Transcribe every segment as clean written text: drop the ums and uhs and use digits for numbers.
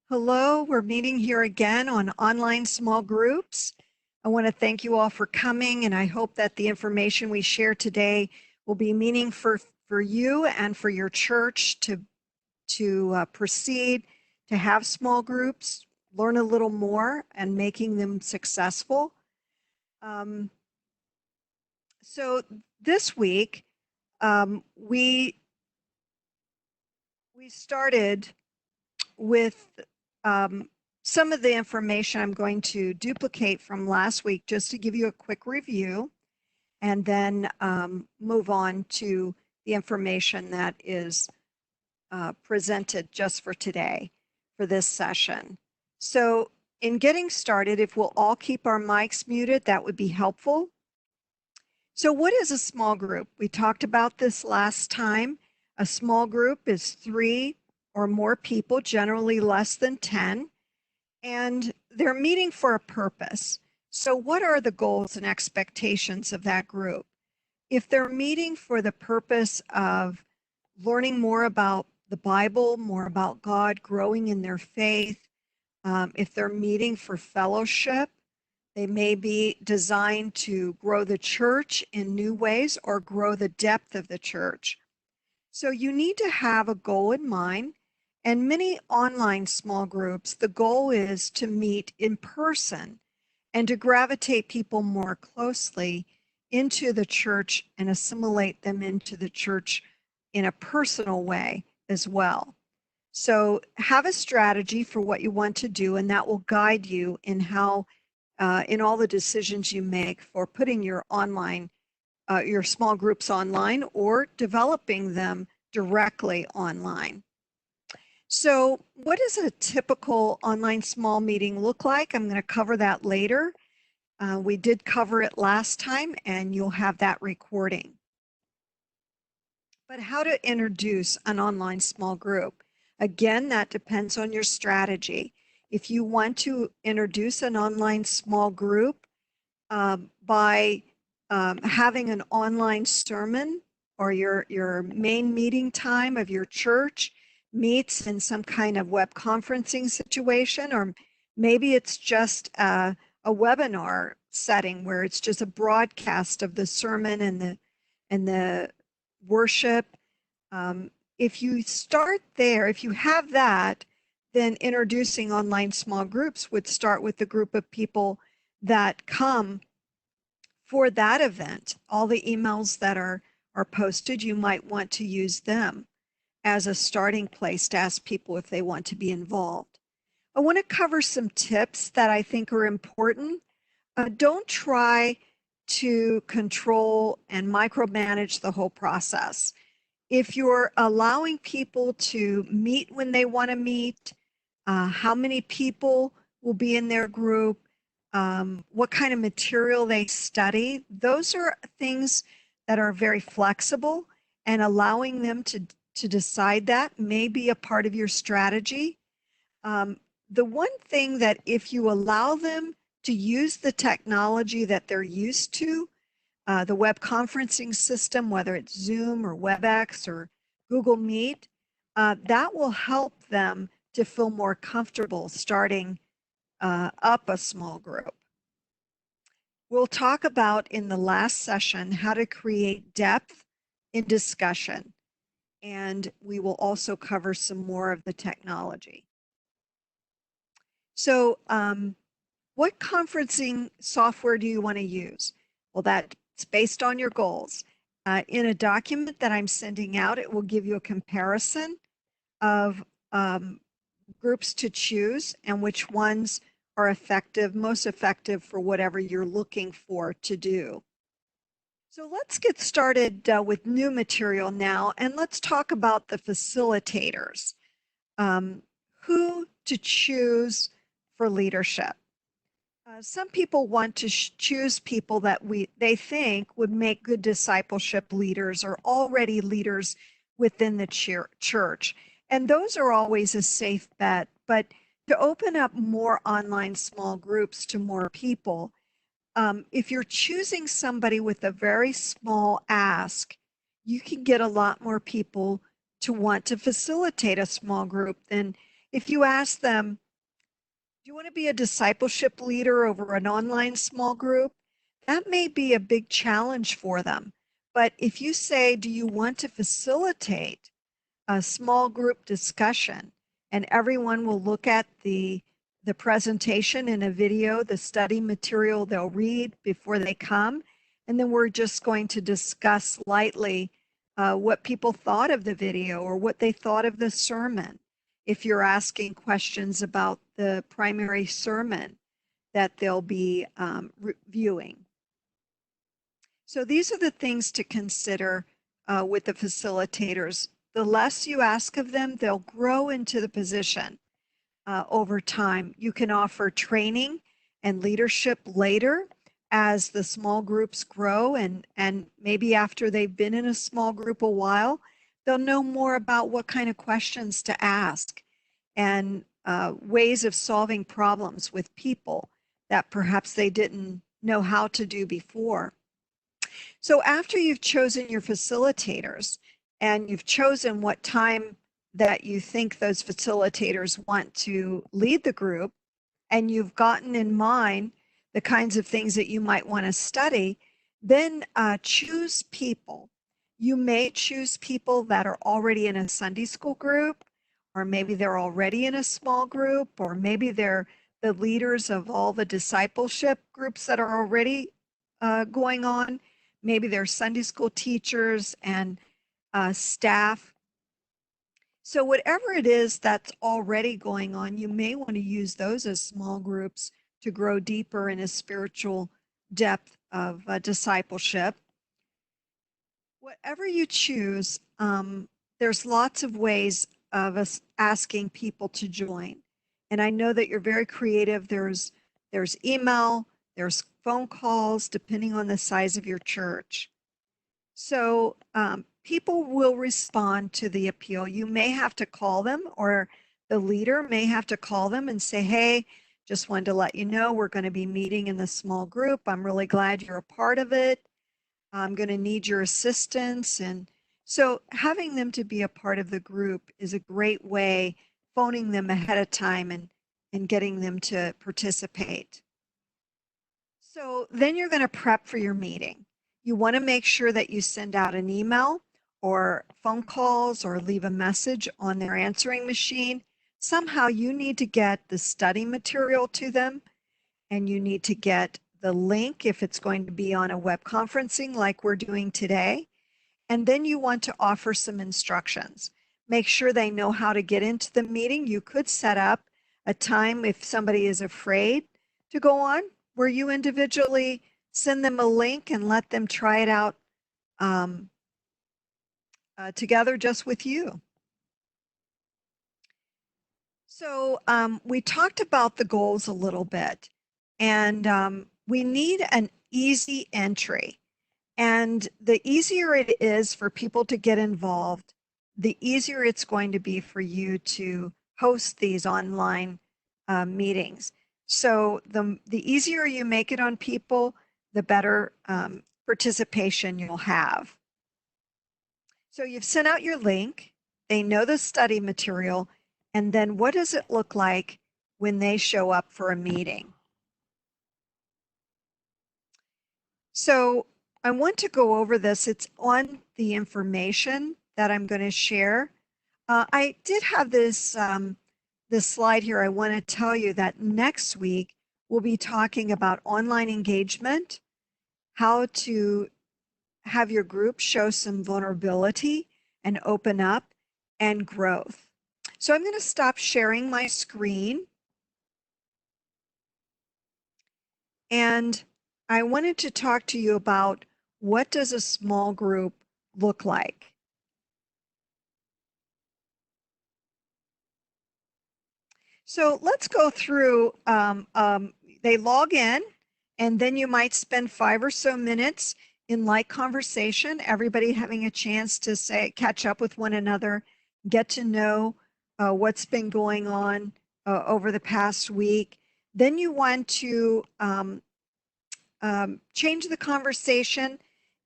Hello, we're meeting here again on online small groups. I want to thank you all for coming, and I hope that the information we share today will be meaningful for you and for your church to proceed, to have small groups, learn a little more, and making them successful. So this week, we started with some of the information I'm going to duplicate from last week just to give you a quick review, and then move on to the information that is presented just for today for this session. So in getting started, if we'll all keep our mics muted, that would be helpful. So what is a small group? We talked about this last time. A small group is 3 or more people, generally less than 10, and they're meeting for a purpose. So what are the goals and expectations of that group? If they're meeting for the purpose of learning more about the Bible, more about God, growing in their faith, if they're meeting for fellowship, they may be designed to grow the church in new ways or grow the depth of the church. So you need to have a goal in mind. And many online small groups, the goal is to meet in person and to gravitate people more closely into the church and assimilate them into the church in a personal way as well. So have a strategy for what you want to do, and that will guide you in how, in all the decisions you make for putting your small groups online or developing them directly online. So what does a typical online small meeting look like? I'm going to cover that later. We did cover it last time, and you'll have that recording. But how to introduce an online small group? Again, that depends on your strategy. If you want to introduce an online small group by having an online sermon, or your main meeting time of your church meets in some kind of web conferencing situation, or maybe it's just a webinar setting where it's just a broadcast of the sermon and the worship. If you start there, if you have that, then introducing online small groups would start with the group of people that come for that event. All the emails that are posted, you might want to use them as a starting place to ask people if they want to be involved. I want to cover some tips that I think are important. Don't try to control and micromanage the whole process. If you're allowing people to meet when they want to meet, how many people will be in their group, what kind of material they study, those are things that are very flexible, and allowing them to decide that may be a part of your strategy. The one thing that if you allow them to use the technology that they're used to, the web conferencing system, whether it's Zoom or WebEx or Google Meet, that will help them to feel more comfortable starting up a small group. We'll talk about in the last session how to create depth in discussion, and we will also cover some more of the technology. So what conferencing software do you want to use? Well, that's based on your goals. In a document that I'm sending out, it will give you a comparison of groups to choose and which ones are effective, most effective for whatever you're looking for to do. So let's get started with new material now, and let's talk about the facilitators. Who to choose for leadership. Some people want to choose people that they think would make good discipleship leaders or already leaders within the church. And those are always a safe bet. But to open up more online small groups to more people, if you're choosing somebody with a very small ask, you can get a lot more people to want to facilitate a small group than If you ask them, do you want to be a discipleship leader over an online small group? That may be a big challenge for them. But if you say, do you want to facilitate a small group discussion, and everyone will look at the presentation in a video, the study material they'll read before they come, and then we're just going to discuss lightly what people thought of the video or what they thought of the sermon. If you're asking questions about the primary sermon that they'll be reviewing. So these are the things to consider with the facilitators. The less you ask of them, they'll grow into the position over time. You can offer training and leadership later as the small groups grow, and maybe after they've been in a small group a while, they'll know more about what kind of questions to ask and ways of solving problems with people that perhaps they didn't know how to do before. So after you've chosen your facilitators and you've chosen what time that you think those facilitators want to lead the group, and you've gotten in mind the kinds of things that you might want to study, then choose people. You may choose people that are already in a Sunday school group, or maybe they're already in a small group, or maybe they're the leaders of all the discipleship groups that are already going on. Maybe they're Sunday school teachers and staff. So whatever it is that's already going on, you may want to use those as small groups to grow deeper in a spiritual depth of discipleship. Whatever you choose, there's lots of ways of us asking people to join. And I know that you're very creative. There's email, there's phone calls, depending on the size of your church. So people will respond to the appeal. You may have to call them, or the leader may have to call them and say, hey, just wanted to let you know we're going to be meeting in the small group. I'm really glad you're a part of it. I'm going to need your assistance. And so having them to be a part of the group is a great way, phoning them ahead of time and getting them to participate. So then you're going to prep for your meeting. You want to make sure that you send out an email or phone calls or leave a message on their answering machine. Somehow you need to get the study material to them, and you need to get the link if it's going to be on a web conferencing like we're doing today. And then you want to offer some instructions. Make sure they know how to get into the meeting. You could set up a time if somebody is afraid to go on, where you individually send them a link and let them try it out together just with you. So we talked about the goals a little bit, and we need an easy entry. And the easier it is for people to get involved, the easier it's going to be for you to host these online meetings. So the easier you make it on people, the better participation you'll have. So you've sent out your link, they know the study material, and then what does it look like when they show up for a meeting? So I want to go over this. It's on the information that I'm going to share. I did have this slide here. I want to tell you that next week we'll be talking about online engagement, how to have your group show some vulnerability and open up, and growth. So I'm going to stop sharing my screen. And I wanted to talk to you about, what does a small group look like? So let's go through, they log in, and then you might spend 5 or so minutes in light conversation, everybody having a chance to catch up with one another, get to know what's been going on over the past week. Then you want to change the conversation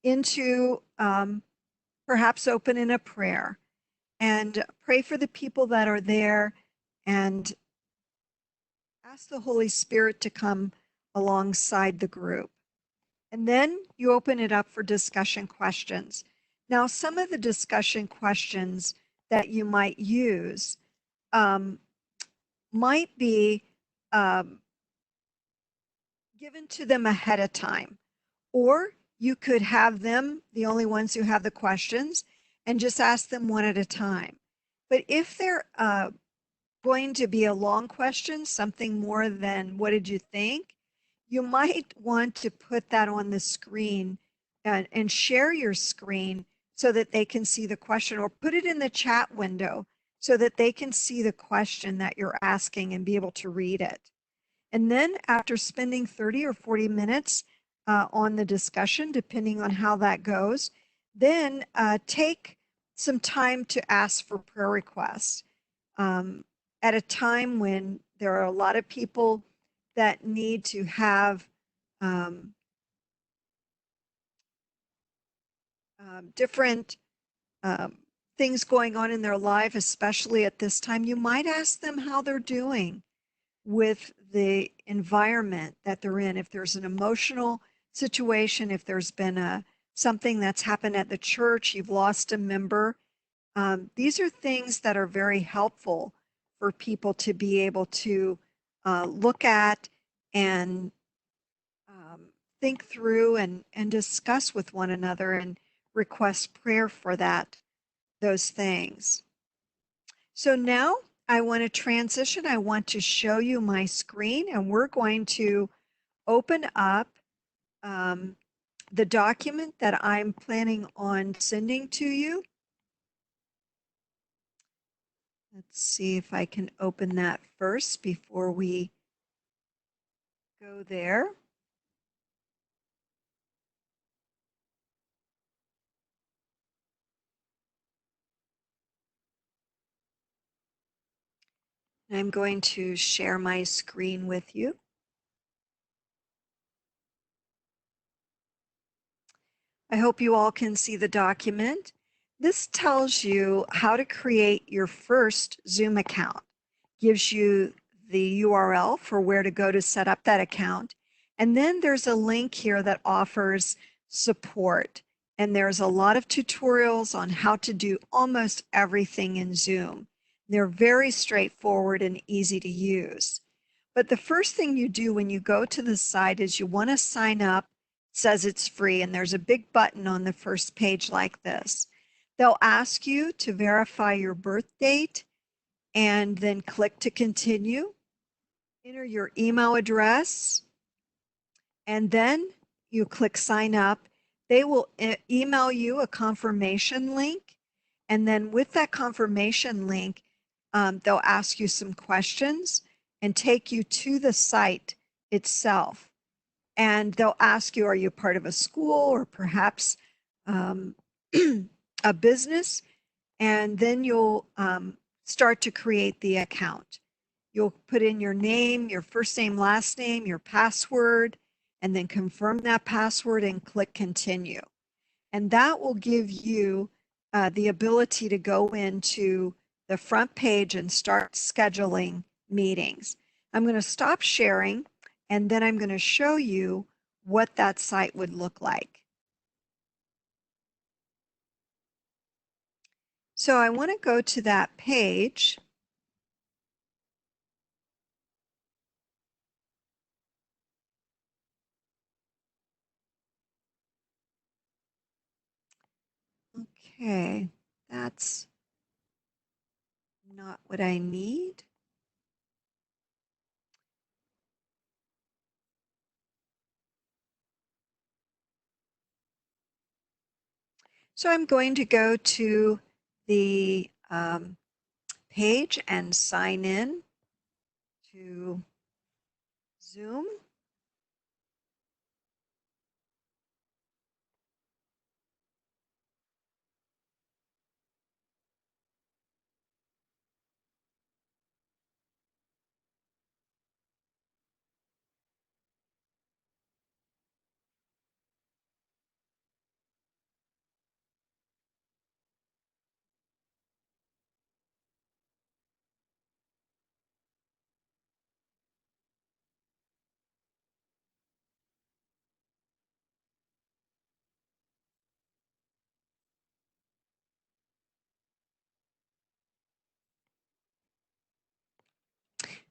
into perhaps open in a prayer, and pray for the people that are there, and ask the Holy Spirit to come alongside the group. And then you open it up for discussion questions. Now, some of the discussion questions that you might use might be given to them ahead of time, or you could have them, the only ones who have the questions, and just ask them one at a time. But if they're going to be a long question, something more than what did you think, you might want to put that on the screen and share your screen so that they can see the question, or put it in the chat window so that they can see the question that you're asking and be able to read it. And then after spending 30 or 40 minutes on the discussion, depending on how that goes, then take some time to ask for prayer requests. At a time when there are a lot of people that need to have different things going on in their life, especially at this time, you might ask them how they're doing with the environment that they're in. If there's an emotional situation, if there's been something that's happened at the church, you've lost a member. These are things that are very helpful for people to be able to look at and think through and discuss with one another and request prayer for those things. So now I want to transition. I want to show you my screen, and we're going to open up the document that I'm planning on sending to you. Let's see if I can open that first before we go there. I'm going to share my screen with you. I hope you all can see the document. This tells you how to create your first Zoom account. Gives you the URL for where to go to set up that account. And then there's a link here that offers support. And there's a lot of tutorials on how to do almost everything in Zoom. They're very straightforward and easy to use. But the first thing you do when you go to the site is you want to sign up. It says it's free, and there's a big button on the first page like this. They'll ask you to verify your birth date and then click to continue. Enter your email address, and then you click sign up. They will email you a confirmation link, and then with that confirmation link, they'll ask you some questions and take you to the site itself. And they'll ask you, are you part of a school or perhaps a business? And then you'll start to create the account. You'll put in your name, your first name, last name, your password, and then confirm that password and click continue. And that will give you the ability to go into the front page and start scheduling meetings. I'm going to stop sharing, and then I'm going to show you what that site would look like. So I want to go to that page. Okay, that's not what I need. So I'm going to go to the page and sign in to Zoom.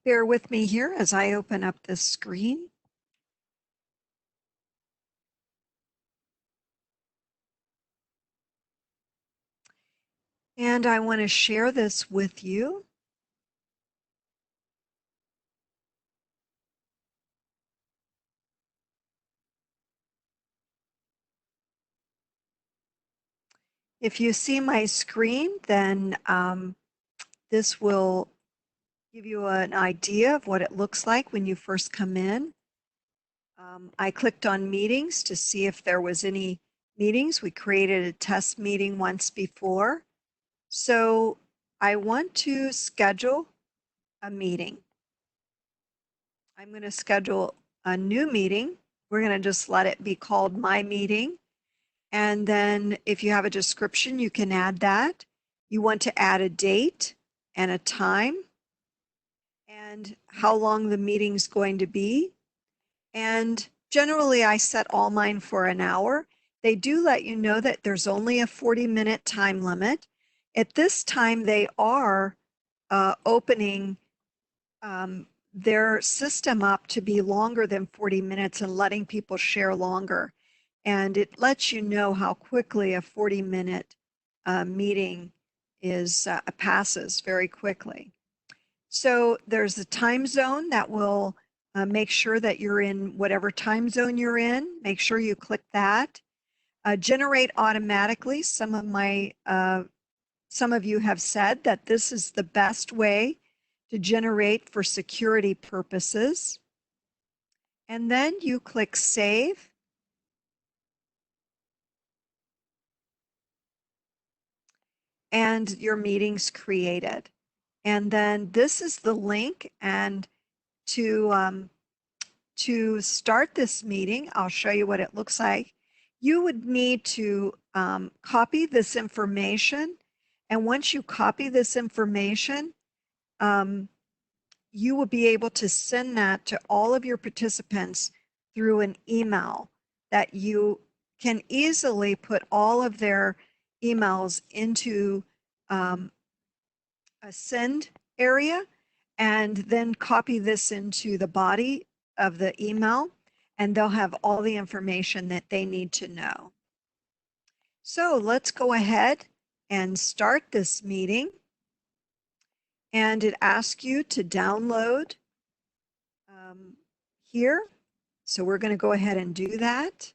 Bear with me here as I open up this screen. And I want to share this with you. If you see my screen, then this will give you an idea of what it looks like when you first come in. I clicked on meetings to see if there was any meetings. We created a test meeting once before. So I want to schedule a meeting. I'm going to schedule a new meeting. We're going to just let it be called my meeting. And then if you have a description, you can add that. You want to add a date and a time and how long the meeting's going to be. And generally I set all mine for an hour. They do let you know that there's only a 40-minute time limit. At this time, they are opening their system up to be longer than 40 minutes and letting people share longer. And it lets you know how quickly a 40-minute meeting passes very quickly. So there's a time zone that will make sure that you're in whatever time zone you're in. Make sure you click that. Generate automatically. Some of you have said that this is the best way to generate for security purposes. And then you click Save. And your meeting's created. And then this is the link. And to start this meeting, I'll show you what it looks like. You would need to copy this information. And once you copy this information, you will be able to send that to all of your participants through an email that you can easily put all of their emails into a send area and then copy this into the body of the email, and they'll have all the information that they need to know. So let's go ahead and start this meeting. And it asks you to download here. So we're going to go ahead and do that.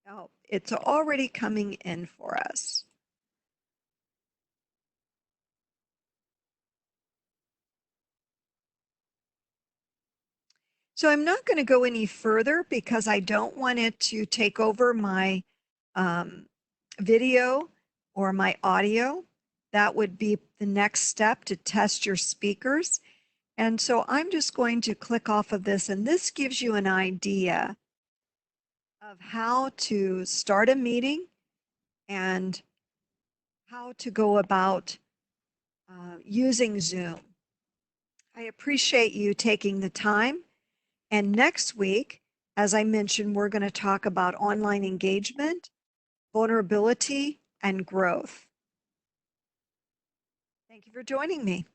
Oh, it's already coming in for us. So I'm not going to go any further because I don't want it to take over my video or my audio. That would be the next step to test your speakers. And so I'm just going to click off of this, and this gives you an idea of how to start a meeting and how to go about using Zoom. I appreciate you taking the time. And next week, as I mentioned, we're going to talk about online engagement, vulnerability, and growth. Thank you for joining me.